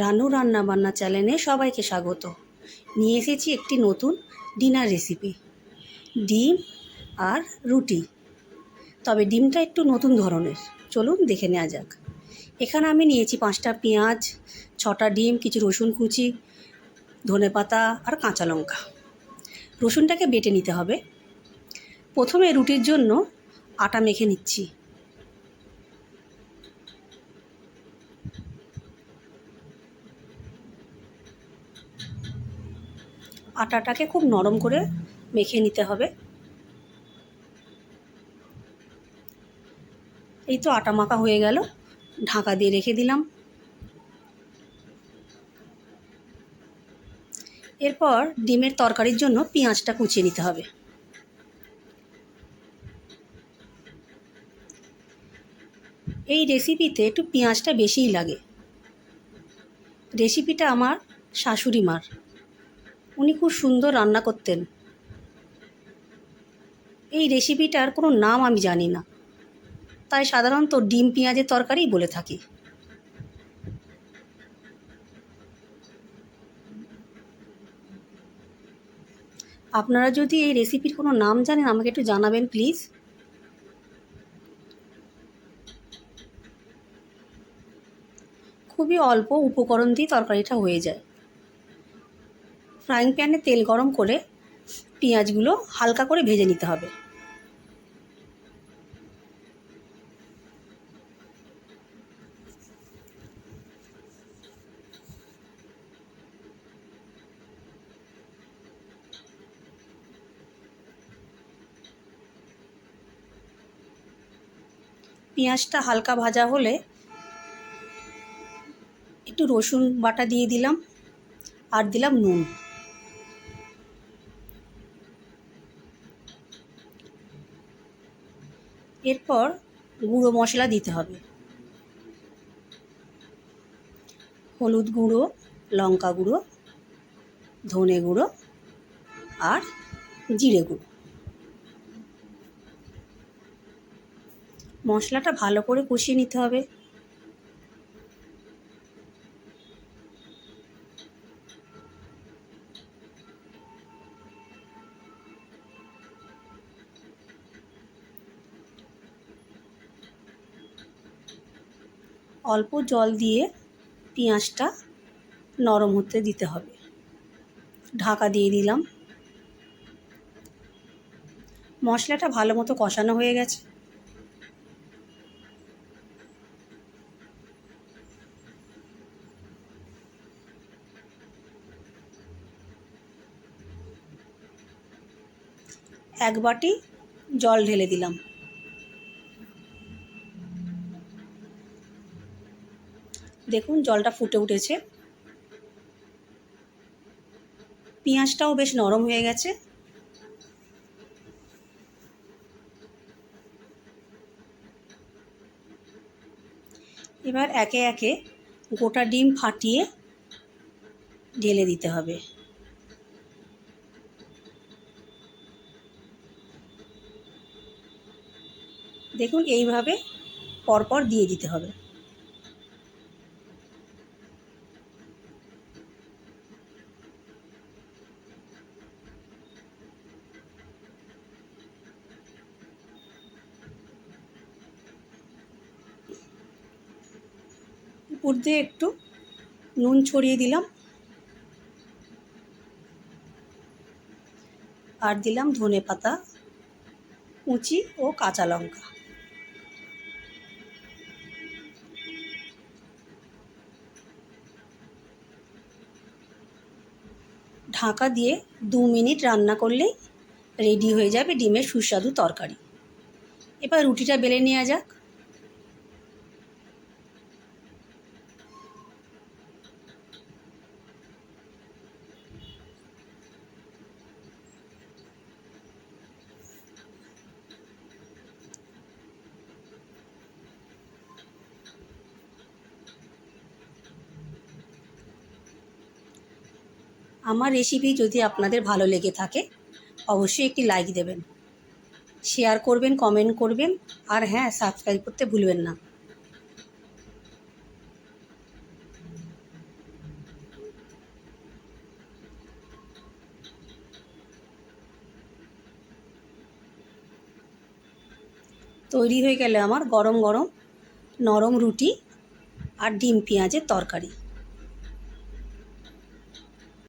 রানু রান্নাবান্না চ্যানেলে সবাইকে স্বাগত। নিয়ে এসেছি একটি নতুন ডিনার রেসিপি, ডিম আর রুটি। তবে ডিমটা একটু নতুন ধরনের। চলুন দেখে নেওয়া যাক। এখানে আমি নিয়েছি 5টা পেঁয়াজ, 6টা ডিম, কিছু রসুন কুচি, ধনেপাতা আর কাঁচা লঙ্কা। রসুনটাকে বেটে নিতে হবে। প্রথমে রুটির জন্য আটা মেখে নিচ্ছি। আটাটাকে খুব নরম করে মেখে নিতে হবে। এই তো আটা মাখা হয়ে গেল, ঢাকা দিয়ে রেখে দিলাম। এরপর ডিমের তরকারির জন্য পেঁয়াজটা কুচিয়ে নিতে হবে। এই রেসিপিতে একটু পেঁয়াজটা বেশিই লাগে। রেসিপিটা আমার শাশুড়ি মার, উনি খুব সুন্দর রান্না করতেন। এই রেসিপিটার কোনো নাম আমি জানি না, তাই সাধারণত ডিম পেঁয়াজের তরকারিই বলে থাকি। আপনারা যদি এই রেসিপির কোনো নাম জানেন আমাকে একটু জানাবেন প্লিজ। খুবই অল্প উপকরণ দিয়ে তরকারিটা হয়ে যায়। ফ্রাইং প্যানে তেল গরম করে পেঁয়াজগুলো হালকা করে ভেজে নিতে হবে। পেঁয়াজটা হালকা ভাজা হলে একটু রসুন বাটা দিয়ে দিলাম আর দিলাম নুন। এরপর গুঁড়ো মশলা দিতে হবে। হলুদ গুঁড়ো, লঙ্কা গুঁড়ো, ধনে গুঁড়ো আর জিরে গুঁড়ো। মশলাটা ভালো করে কষিয়ে নিতে হবে। অল্প জল দিয়ে পেঁয়াজটা নরম হতে দিতে হবে। ঢাকা দিয়ে দিলাম। মশলাটা ভালো মতো কষানো হয়ে গেছে। এক বাটি জল ঢেলে দিলাম। দেখুন জলটা ফুটে উঠেছে। পেঁয়াজটাও বেশ নরম হয়ে গেছে। এবার একে একে গোটা ডিম ফাটিয়ে ঢেলে দিতে হবে। দেখুন এইভাবে পরপর দিয়ে দিতে হবে। উপর দিয়ে একটু নুন ছড়িয়ে দিলাম আর দিলাম ধনেপাতা কুচি ও কাঁচা লঙ্কা। ঢাকা দিয়ে 2 মিনিট রান্না করলেই রেডি হয়ে যাবে ডিমের সুস্বাদু তরকারি। এবার রুটিটা বেলে নেওয়া যাক। আমার রেসিপি যদি আপনাদের ভালো লেগে থাকে অবশ্যই একটি লাইক দেবেন, শেয়ার করবেন, কমেন্ট করবেন আর হ্যাঁ, সাবস্ক্রাইব করতে ভুলবেন না। তৈরি হয়ে গেল আমার গরম গরম নরম রুটি আর ডিম পেঁয়াজের তরকারি।